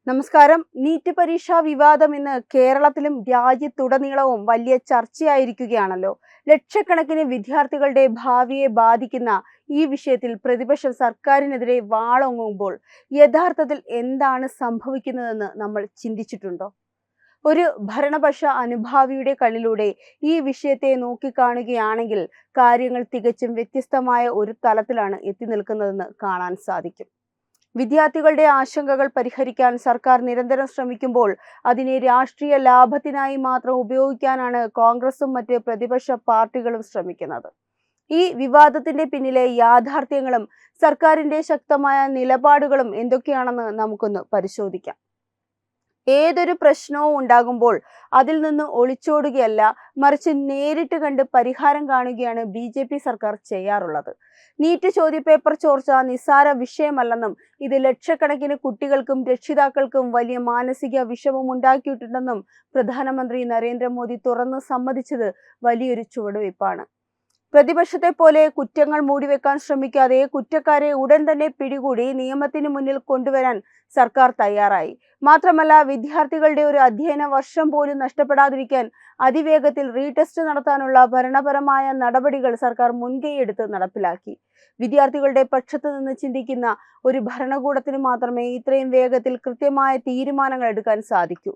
നമസ്കാരം. നീറ്റ് പരീക്ഷാ വിവാദം ഇന്ന് കേരളത്തിലും രാജ്യത്തുടനീളവും വലിയ ചർച്ചയായിരിക്കുകയാണല്ലോ. ലക്ഷക്കണക്കിന് വിദ്യാർത്ഥികളുടെ ഭാവിയെ ബാധിക്കുന്ന ഈ വിഷയത്തിൽ പ്രതിപക്ഷം സർക്കാരിനെതിരെ വാളോങ്ങുമ്പോൾ യഥാർത്ഥത്തിൽ എന്താണ് സംഭവിക്കുന്നതെന്ന് നമ്മൾ ചിന്തിച്ചിട്ടുണ്ടോ? ഒരു ഭരണപക്ഷ അനുഭാവിയുടെ കണ്ണിലൂടെ ഈ വിഷയത്തെ നോക്കിക്കാണുകയാണെങ്കിൽ കാര്യങ്ങൾ തികച്ചും വ്യത്യസ്തമായ ഒരു തലത്തിലാണ് എത്തി നിൽക്കുന്നതെന്ന് കാണാൻ സാധിക്കും. വിദ്യാർത്ഥികളുടെ ആശങ്കകൾ പരിഹരിക്കാൻ സർക്കാർ നിരന്തരം ശ്രമിക്കുമ്പോൾ അതിനെ രാഷ്ട്രീയ ലാഭത്തിനായി മാത്രം ഉപയോഗിക്കാനാണ് കോൺഗ്രസും മറ്റ് പ്രതിപക്ഷ പാർട്ടികളും ശ്രമിക്കുന്നത്. ഈ വിവാദത്തിന്റെ പിന്നിലെ യാഥാർത്ഥ്യങ്ങളും സർക്കാരിന്റെ ശക്തമായ നിലപാടുകളും എന്തൊക്കെയാണെന്ന് നമുക്കൊന്ന് പരിശോധിക്കാം. ഏതൊരു പ്രശ്നവും ഉണ്ടാകുമ്പോൾ അതിൽ നിന്ന് ഒളിച്ചോടുകയല്ല, മറിച്ച് നേരിട്ട് കണ്ട് പരിഹാരം കാണുകയാണ് BJP സർക്കാർ ചെയ്യാറുള്ളത്. നീറ്റ് ചോദ്യപേപ്പർ ചോർച്ച നിസ്സാര വിഷയമല്ലെന്നും ഇത് ലക്ഷക്കണക്കിന് കുട്ടികൾക്കും രക്ഷിതാക്കൾക്കും വലിയ മാനസിക വിഷമം ഉണ്ടാക്കിയിട്ടുണ്ടെന്നും പ്രധാനമന്ത്രി നരേന്ദ്രമോദി തുറന്ന് സമ്മതിച്ചത് വലിയൊരു ചുവടുവയ്പ്പാണ്. പ്രതിപക്ഷത്തെ പോലെ കുറ്റങ്ങൾ മൂടിവെക്കാൻ ശ്രമിക്കാതെ കുറ്റക്കാരെ ഉടൻ തന്നെ പിടികൂടി നിയമത്തിന് മുന്നിൽ കൊണ്ടുവരാൻ സർക്കാർ തയ്യാറായി. മാത്രമല്ല, വിദ്യാർത്ഥികളുടെ ഒരു അധ്യയന വർഷം പോലും നഷ്ടപ്പെടാതിരിക്കാൻ അതിവേഗത്തിൽ റീടെസ്റ്റ് നടത്താനുള്ള ഭരണപരമായ നടപടികൾ സർക്കാർ മുൻകൈയെടുത്ത് നടപ്പിലാക്കി. വിദ്യാർത്ഥികളുടെ പക്ഷത്ത് നിന്ന് ചിന്തിക്കുന്ന ഒരു ഭരണകൂടത്തിന് മാത്രമേ ഇത്രയും വേഗത്തിൽ കൃത്യമായ തീരുമാനങ്ങൾ എടുക്കാൻ സാധിക്കൂ.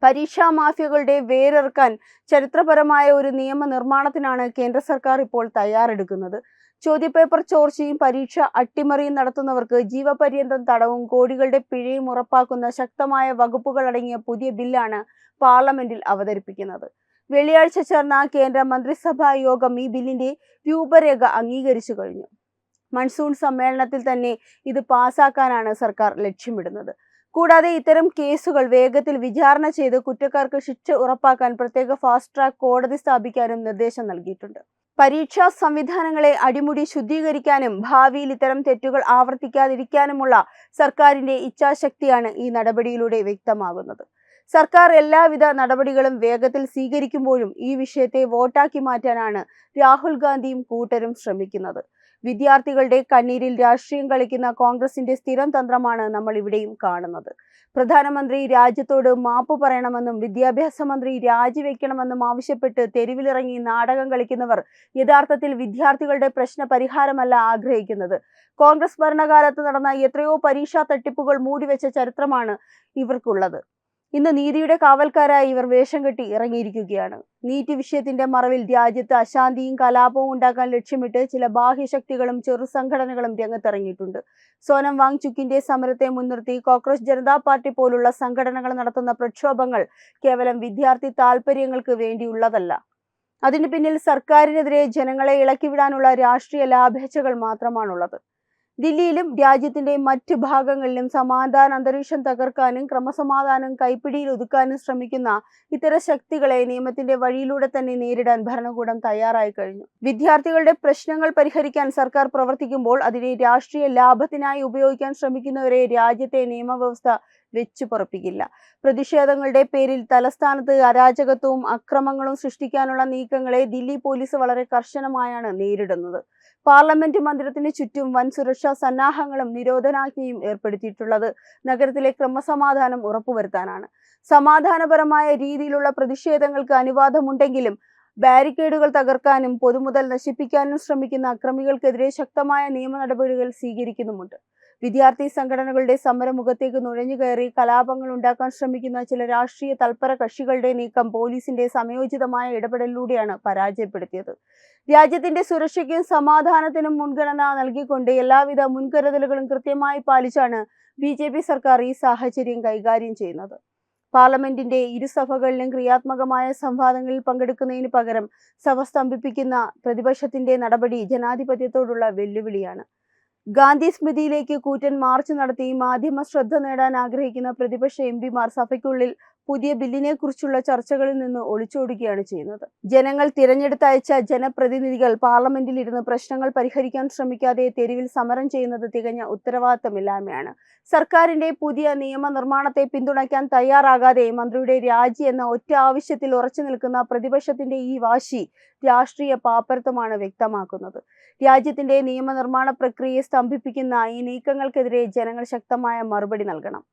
പരീക്ഷാ മാഫിയകളുടെ വേരറുക്കാൻ ചരിത്രപരമായ ഒരു നിയമനിർമ്മാണത്തിനാണ് കേന്ദ്ര സർക്കാർ ഇപ്പോൾ തയ്യാറെടുക്കുന്നത്. ചോദ്യപേപ്പർ ചോർച്ചയും പരീക്ഷ അട്ടിമറിയും നടത്തുന്നവർക്ക് ജീവപര്യന്തം തടവും കോടികളുടെ പിഴയും ഉറപ്പാക്കുന്ന ശക്തമായ വകുപ്പുകൾ അടങ്ങിയ പുതിയ ബില്ലാണ് പാർലമെന്റിൽ അവതരിപ്പിക്കുന്നത്. വെള്ളിയാഴ്ച ചേർന്ന കേന്ദ്ര മന്ത്രിസഭാ യോഗം ഈ ബില്ലിന്റെ രൂപരേഖ അംഗീകരിച്ചു കഴിഞ്ഞു. മൺസൂൺ സമ്മേളനത്തിൽ തന്നെ ഇത് പാസാക്കാനാണ് സർക്കാർ ലക്ഷ്യമിടുന്നത്. കൂടാതെ ഇത്തരം കേസുകൾ വേഗത്തിൽ വിചാരണ ചെയ്ത് കുറ്റക്കാർക്ക് ശിക്ഷ ഉറപ്പാക്കാൻ പ്രത്യേക ഫാസ്റ്റ് ട്രാക്ക് കോടതി സ്ഥാപിക്കാനും നിർദ്ദേശം നൽകിയിട്ടുണ്ട്. പരീക്ഷാ സംവിധാനങ്ങളെ അടിമുടി ശുദ്ധീകരിക്കാനും ഭാവിയിൽ ഇത്തരം തെറ്റുകൾ ആവർത്തിക്കാതിരിക്കാനുമുള്ള സർക്കാരിന്റെ ഇച്ഛാശക്തിയാണ് ഈ നടപടിയിലൂടെ വ്യക്തമാകുന്നത്. സർക്കാർ എല്ലാവിധ നടപടികളും വേഗത്തിൽ സ്വീകരിക്കുമ്പോഴും ഈ വിഷയത്തെ വോട്ടാക്കി മാറ്റാനാണ് രാഹുൽ ഗാന്ധിയും കൂട്ടരും ശ്രമിക്കുന്നത്. വിദ്യാർത്ഥികളുടെ കണ്ണീരിൽ രാഷ്ട്രീയം കളിക്കുന്ന കോൺഗ്രസിന്റെ സ്ഥിരം തന്ത്രമാണ് നമ്മൾ ഇവിടെയും കാണുന്നത്. പ്രധാനമന്ത്രി രാജ്യത്തോട് മാപ്പ് പറയണമെന്നും വിദ്യാഭ്യാസ മന്ത്രി രാജിവെക്കണമെന്നും ആവശ്യപ്പെട്ട് തെരുവിലിറങ്ങി നാടകം കളിക്കുന്നവർ യഥാർത്ഥത്തിൽ വിദ്യാർത്ഥികളുടെ പ്രശ്ന പരിഹാരമല്ല ആഗ്രഹിക്കുന്നത്. കോൺഗ്രസ് ഭരണകാലത്ത് നടന്ന എത്രയോ പരീക്ഷാ തട്ടിപ്പുകൾ മൂടിവെച്ച ചരിത്രമാണ് ഇവർക്കുള്ളത്. ഇന്ന് നീതിയുടെ കാവൽക്കാരായി ഇവർ വേഷം കെട്ടി ഇറങ്ങിയിരിക്കുകയാണ്. നീറ്റ് വിഷയത്തിന്റെ മറവിൽ രാജ്യത്ത് അശാന്തിയും കലാപവും ഉണ്ടാക്കാൻ ലക്ഷ്യമിട്ട് ചില ബാഹ്യശക്തികളും ചെറു സംഘടനകളും രംഗത്തിറങ്ങിയിട്ടുണ്ട്. സോനം വാങ്ചുക്കിന്റെ സമരത്തെ മുൻനിർത്തി കോക്രോച്ച് ജനതാ പാർട്ടി പോലുള്ള സംഘടനകൾ നടത്തുന്ന പ്രക്ഷോഭങ്ങൾ കേവലം വിദ്യാർത്ഥി താൽപര്യങ്ങൾക്ക് വേണ്ടിയുള്ളതല്ല. അതിന് പിന്നിൽ സർക്കാരിനെതിരെ ജനങ്ങളെ ഇളക്കിവിടാനുള്ള രാഷ്ട്രീയ ലാഭേച്ഛകൾ മാത്രമാണുള്ളത്. ദില്ലിയിലും രാജ്യത്തിന്റെ മറ്റ് ഭാഗങ്ങളിലും സമാധാന അന്തരീക്ഷം തകർക്കാനും ക്രമസമാധാനം കൈപ്പിടിയിൽ ഒതുക്കാനും ശ്രമിക്കുന്ന ഇത്തരം ശക്തികളെ നിയമത്തിന്റെ വഴിയിലൂടെ തന്നെ നേരിടാൻ ഭരണകൂടം തയ്യാറായി കഴിഞ്ഞു. വിദ്യാർത്ഥികളുടെ പ്രശ്നങ്ങൾ പരിഹരിക്കാൻ സർക്കാർ പ്രവർത്തിക്കുമ്പോൾ അതിനെ രാഷ്ട്രീയ ലാഭത്തിനായി ഉപയോഗിക്കാൻ ശ്രമിക്കുന്നവരെ രാജ്യത്തെ നിയമവ്യവസ്ഥ വെച്ചു പൊറപ്പിക്കില്ല. പ്രതിഷേധങ്ങളുടെ പേരിൽ തലസ്ഥാനത്ത് അരാജകത്വവും അക്രമങ്ങളും സൃഷ്ടിക്കാനുള്ള നീക്കങ്ങളെ ദില്ലി പോലീസ് വളരെ കർശനമായാണ് നേരിടുന്നത്. പാർലമെന്റ് മന്ദിരത്തിന് ചുറ്റും വൻ സുരക്ഷാ സന്നാഹങ്ങളും നിരോധനാജ്ഞയും ഏർപ്പെടുത്തിയിട്ടുള്ളത് നഗരത്തിലെ ക്രമസമാധാനം ഉറപ്പുവരുത്താനാണ്. സമാധാനപരമായ രീതിയിലുള്ള പ്രതിഷേധങ്ങൾക്ക് അനുവാദമുണ്ടെങ്കിലും ബാരിക്കേഡുകൾ തകർക്കാനും പൊതുമുതൽ നശിപ്പിക്കാനും ശ്രമിക്കുന്ന അക്രമികൾക്കെതിരെ ശക്തമായ നിയമ നടപടികൾ സ്വീകരിക്കുന്നുമുണ്ട്. വിദ്യാർത്ഥി സംഘടനകളുടെ സമരമുഖത്തേക്ക് നുഴഞ്ഞു കയറി കലാപങ്ങൾ ഉണ്ടാക്കാൻ ശ്രമിക്കുന്ന ചില രാഷ്ട്രീയ തൽപര കക്ഷികളുടെ നീക്കം പോലീസിന്റെ സമയോചിതമായ ഇടപെടലിലൂടെയാണ് പരാജയപ്പെടുത്തിയത്. രാജ്യത്തിന്റെ സുരക്ഷയ്ക്കും സമാധാനത്തിനും മുൻഗണന നൽകിക്കൊണ്ട് എല്ലാവിധ മുൻകരുതലുകളും കൃത്യമായി പാലിച്ചാണ് BJP സർക്കാർ ഈ സാഹചര്യം കൈകാര്യം ചെയ്യുന്നത്. പാർലമെന്റിന്റെ ഇരുസഭകളിലും ക്രിയാത്മകമായ സംവാദങ്ങളിൽ പങ്കെടുക്കുന്നതിന് പകരം സഭ സ്തംഭിപ്പിക്കുന്ന പ്രതിപക്ഷത്തിന്റെ നടപടി ജനാധിപത്യത്തോടുള്ള വെല്ലുവിളിയാണ്. ഗാന്ധി സ്മൃതിയിലേക്ക് കൂറ്റൻ മാർച്ച് നടത്തി മാധ്യമ ശ്രദ്ധ നേടാൻ ആഗ്രഹിക്കുന്ന പ്രതിപക്ഷ MPമാർ സഭയ്ക്കുള്ളിൽ പുതിയ ബില്ലിനെ കുറിച്ചുള്ള ചർച്ചകളിൽ നിന്ന് ഒളിച്ചോടുകയാണ് ചെയ്യുന്നത്. ജനങ്ങൾ തിരഞ്ഞെടുത്തയച്ച ജനപ്രതിനിധികൾ പാർലമെന്റിൽ ഇരുന്ന് പ്രശ്നങ്ങൾ പരിഹരിക്കാൻ ശ്രമിക്കാതെ തെരുവിൽ സമരം ചെയ്യുന്നത് തികഞ്ഞ ഉത്തരവാദിത്തമില്ലായ്മയാണ്. സർക്കാരിന്റെ പുതിയ നിയമനിർമ്മാണത്തെ പിന്തുണയ്ക്കാൻ തയ്യാറാകാതെ മന്ത്രിയുടെ രാജി എന്ന ഒറ്റ ആവശ്യത്തിൽ ഉറച്ചു നിൽക്കുന്ന പ്രതിപക്ഷത്തിന്റെ ഈ വാശി രാഷ്ട്രീയ പാപ്പരത്വമാണ് വ്യക്തമാക്കുന്നത്. രാജ്യത്തിന്റെ നിയമനിർമ്മാണ പ്രക്രിയയെ സ്തംഭിപ്പിക്കുന്ന ഈ നീക്കങ്ങൾക്കെതിരെ ജനങ്ങൾ ശക്തമായ മറുപടി നൽകണം.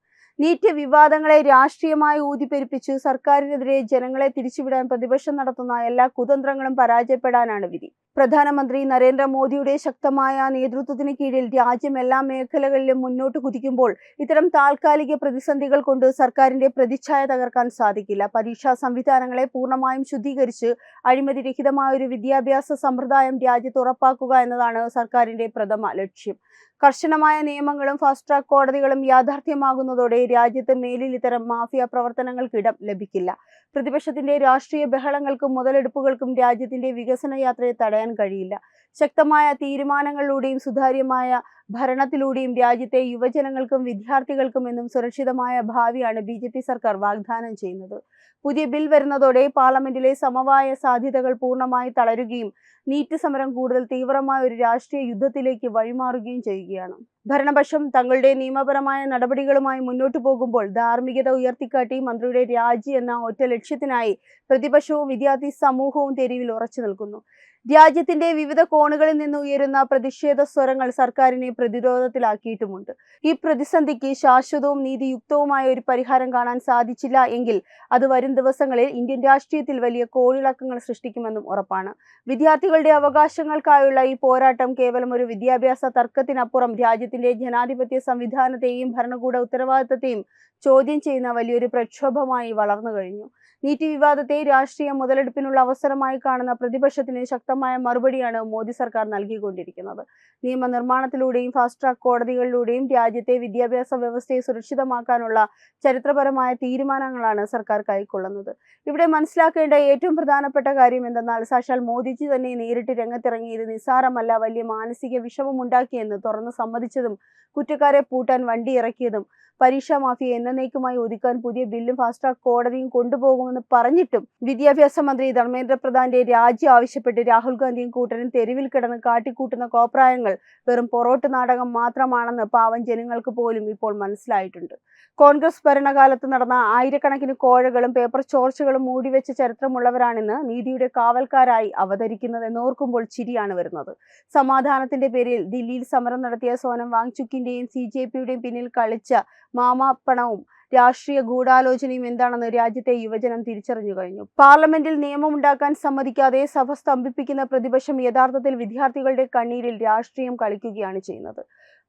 നീറ്റ് വിവാദങ്ങളെ രാഷ്ട്രീയമായി ഊതിപ്പെരുപ്പിച്ച് സർക്കാരിനെതിരെ ജനങ്ങളെ തിരിച്ചുവിടാൻ പ്രതിപക്ഷം നടത്തുന്ന എല്ലാ കുതന്ത്രങ്ങളും പരാജയപ്പെടാനാണ് വിധി. പ്രധാനമന്ത്രി നരേന്ദ്രമോദിയുടെ ശക്തമായ നേതൃത്വത്തിന് കീഴിൽ രാജ്യം എല്ലാ മേഖലകളിലും മുന്നോട്ട് കുതിക്കുമ്പോൾ ഇത്തരം താൽക്കാലിക പ്രതിസന്ധികൾ കൊണ്ട് സർക്കാരിന്റെ പ്രതിച്ഛായ തകർക്കാൻ സാധിക്കില്ല. പരീക്ഷാ സംവിധാനങ്ങളെ പൂർണ്ണമായും ശുദ്ധീകരിച്ച് അഴിമതിരഹിതമായ ഒരു വിദ്യാഭ്യാസ സമ്പ്രദായം രാജ്യത്ത് ഉറപ്പാക്കുക എന്നതാണ് സർക്കാരിന്റെ പ്രഥമ ലക്ഷ്യം. കർശനമായ നിയമങ്ങളും ഫാസ്റ്റ് ട്രാക്ക് കോടതികളും യാഥാർത്ഥ്യമാകുന്നതോടെ രാജ്യത്ത് മേലിൽ ഇത്തരം മാഫിയ പ്രവർത്തനങ്ങൾക്ക് ഇടം ലഭിക്കില്ല. പ്രതിപക്ഷത്തിന്റെ രാഷ്ട്രീയ ബഹളങ്ങൾക്കും മുതലെടുപ്പുകൾക്കും രാജ്യത്തിന്റെ വികസന യാത്രയെ തടയാൻ കഴിയില്ല. ശക്തമായ തീരുമാനങ്ങളിലൂടെയും സുതാര്യമായ ഭരണത്തിലൂടെയും രാജ്യത്തെ യുവജനങ്ങൾക്കും വിദ്യാർത്ഥികൾക്കും എന്നും സുരക്ഷിതമായ ഭാവിയാണ് BJP സർക്കാർ വാഗ്ദാനം ചെയ്യുന്നത്. പുതിയ ബിൽ വരുന്നതോടെ പാർലമെന്റിലെ സമവായ സാധ്യതകൾ പൂർണ്ണമായി തളരുകയും നീറ്റ് സമരം കൂടുതൽ തീവ്രമായ ഒരു രാഷ്ട്രീയ യുദ്ധത്തിലേക്ക് വഴിമാറുകയും ചെയ്യുകയാണ്. ഭരണപക്ഷം തങ്ങളുടെ നിയമപരമായ നടപടികളുമായി മുന്നോട്ടു പോകുമ്പോൾ ധാർമ്മികത ഉയർത്തിക്കാട്ടി മന്ത്രിയുടെ രാജി എന്ന ഒറ്റ ലക്ഷ്യത്തിനായി പ്രതിപക്ഷവും വിദ്യാർത്ഥി സമൂഹവും തെരുവിൽ ഉറച്ചു നിൽക്കുന്നു. രാജ്യത്തിന്റെ വിവിധ കോണുകളിൽ നിന്ന് ഉയരുന്ന പ്രതിഷേധ സ്വരങ്ങൾ സർക്കാരിനെ പ്രതിരോധത്തിലാക്കിയിട്ടുമുണ്ട്. ഈ പ്രതിസന്ധിക്ക് ശാശ്വതവും നീതിയുക്തവുമായ ഒരു പരിഹാരം കാണാൻ സാധിച്ചില്ല എങ്കിൽ അത് വരും ദിവസങ്ങളിൽ ഇന്ത്യൻ രാഷ്ട്രീയത്തിൽ വലിയ കോളിളക്കങ്ങൾ സൃഷ്ടിക്കുമെന്നും ഉറപ്പാണ്. വിദ്യാർത്ഥികളുടെ അവകാശങ്ങൾക്കായുള്ള ഈ പോരാട്ടം കേവലം ഒരു വിദ്യാഭ്യാസ തർക്കത്തിനപ്പുറം രാജ്യത്തിന്റെ ജനാധിപത്യ സംവിധാനത്തെയും ഭരണകൂട ഉത്തരവാദിത്തത്തെയും ചോദ്യം ചെയ്യുന്ന വലിയൊരു പ്രക്ഷോഭമായി വളർന്നു കഴിഞ്ഞു. നീറ്റ് വിവാദത്തെ രാഷ്ട്രീയ മുതലെടുപ്പിനുള്ള അവസരമായി കാണുന്ന പ്രതിപക്ഷത്തിന് ശക്തമായ മറുപടിയാണ് മോദി സർക്കാർ നൽകിക്കൊണ്ടിരിക്കുന്നത്. നിയമനിർമ്മാണത്തിലൂടെയും ഫാസ്റ്റ് ട്രാക്ക് കോടതികളിലൂടെയും രാജ്യത്തെ വിദ്യാഭ്യാസ വ്യവസ്ഥയെ സുരക്ഷിതമാക്കാനുള്ള ചരിത്രപരമായ തീരുമാനങ്ങളാണ് സർക്കാർ കൈക്കൊള്ളുന്നത്. ഇവിടെ മനസ്സിലാക്കേണ്ട ഏറ്റവും പ്രധാനപ്പെട്ട കാര്യം എന്തെന്നാൽ സാക്ഷാൽ മോദിജി തന്നെ നേരിട്ട് രംഗത്തിറങ്ങി ഇത് നിസ്സാരമല്ല, വലിയ മാനസിക വിഷമമുണ്ടാക്കിയെന്ന് തുറന്ന് സമ്മതിച്ചതും കുറ്റക്കാരെ പൂട്ടാൻ വണ്ടി ഇറക്കിയതും പരീക്ഷാ മാഫിയ എന്നേക്കുമായി ഒതുക്കാൻ പുതിയ ബില്ലും ഫാസ്റ്റ് ട്രാക്ക് കോടതിയും കൊണ്ടുപോകുമെന്ന് പറഞ്ഞിട്ടും വിദ്യാഭ്യാസ മന്ത്രി ധർമ്മേന്ദ്ര പ്രധാന്റെ രാജി ആവശ്യപ്പെട്ട് രാഹുൽ ഗാന്ധിയും കൂട്ടരും തെരുവിൽ കിടന്ന് കാട്ടിക്കൂട്ടുന്ന കോപ്രായങ്ങൾ വെറും പൊറോട്ട് നാടകം മാത്രമാണെന്ന് പാവം ജനങ്ങൾക്ക് പോലും ഇപ്പോൾ മനസ്സിലായിട്ടുണ്ട്. കോൺഗ്രസ് ഭരണകാലത്ത് നടന്ന ആയിരക്കണക്കിന് കോഴകളും പേപ്പർ ചോർച്ചകളും മൂടിവെച്ച ചരിത്രമുള്ളവരാണിന്ന് നീതിയുടെ കാവൽക്കാരായി അവതരിക്കുന്നതെന്നോർക്കുമ്പോൾ ചിരിയാണ് വരുന്നത്. സമാധാനത്തിന്റെ പേരിൽ ദില്ലിയിൽ സമരം നടത്തിയ സോനം വാങ്ചുക്കിന്റെയും CJPയുടെയും പിന്നിൽ കളിച്ച മാമാപ്പണവും രാഷ്ട്രീയ ഗൂഢാലോചനയും എന്താണെന്ന് രാജ്യത്തെ യുവജനം തിരിച്ചറിഞ്ഞു കഴിഞ്ഞു. പാർലമെന്റിൽ നിയമമുണ്ടാക്കാൻ സമ്മതിക്കാതെ സഭ സ്തംഭിപ്പിക്കുന്ന പ്രതിപക്ഷം യഥാർത്ഥത്തിൽ വിദ്യാർത്ഥികളുടെ കണ്ണീരിൽ രാഷ്ട്രീയം കളിക്കുകയാണ് ചെയ്യുന്നത്.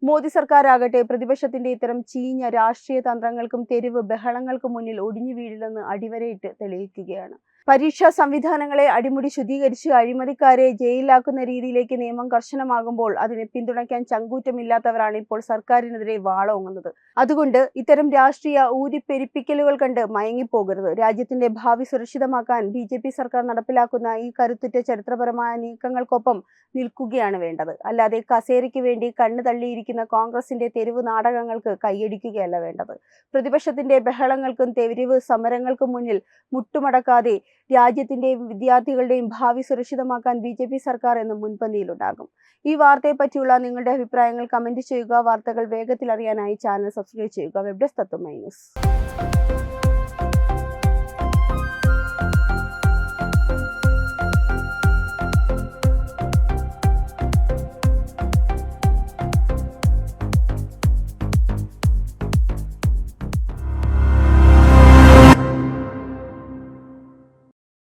മോദി സർക്കാരാകട്ടെ പ്രതിപക്ഷത്തിന്റെ ഇത്തരം ചീഞ്ഞ രാഷ്ട്രീയ തന്ത്രങ്ങൾക്കും തെരുവ് ബഹളങ്ങൾക്കും മുന്നിൽ ഒടിഞ്ഞു വീഴില്ലെന്ന് അടിവരയിട്ട് തെളിയിക്കുകയാണ്. പരീക്ഷാ സംവിധാനങ്ങളെ അടിമുടി ശുദ്ധീകരിച്ച് അഴിമതിക്കാരെ ജയിലിലാക്കുന്ന രീതിയിലേക്ക് നിയമം കർശനമാകുമ്പോൾ അതിനെ പിന്തുണയ്ക്കാൻ ചങ്കൂറ്റമില്ലാത്തവരാണ് ഇപ്പോൾ സർക്കാരിനെതിരെ വാളോങ്ങുന്നത്. അതുകൊണ്ട് ഇത്തരം രാഷ്ട്രീയ ഊതിപ്പെരിപ്പിക്കലുകൾ കണ്ട് മയങ്ങിപ്പോകരുത്. രാജ്യത്തിന്റെ ഭാവി സുരക്ഷിതമാക്കാൻ BJP സർക്കാർ നടപ്പിലാക്കുന്ന ഈ കരുത്തുറ്റ ചരിത്രപരമായ നീക്കങ്ങൾക്കൊപ്പം നിൽക്കുകയാണ് വേണ്ടത്. അല്ലാതെ കസേരയ്ക്ക് വേണ്ടി കണ്ണു തള്ളിയിരിക്കുന്ന കോൺഗ്രസിന്റെ തെരുവ് നാടകങ്ങൾക്ക് കൈയടിക്കുകയല്ല വേണ്ടത്. പ്രതിപക്ഷത്തിന്റെ ബഹളങ്ങൾക്കും തെരുവ് സമരങ്ങൾക്കും മുന്നിൽ മുട്ടുമടക്കാതെ രാജ്യത്തിന്റെയും വിദ്യാർത്ഥികളുടെയും ഭാവി സുരക്ഷിതമാക്കാൻ BJP സർക്കാർ എന്നും മുൻപന്തിയിലുണ്ടാകും. ഈ വാർത്തയെ പറ്റിയുള്ള നിങ്ങളുടെ അഭിപ്രായങ്ങൾ കമന്റ് ചെയ്യുക. വാർത്തകൾ വേഗത്തിൽ അറിയാനായി ചാനൽ സബ്സ്ക്രൈബ് ചെയ്യുക. വെബ് ഡെസ്ക് തത്വമൈ ന്യൂസ്.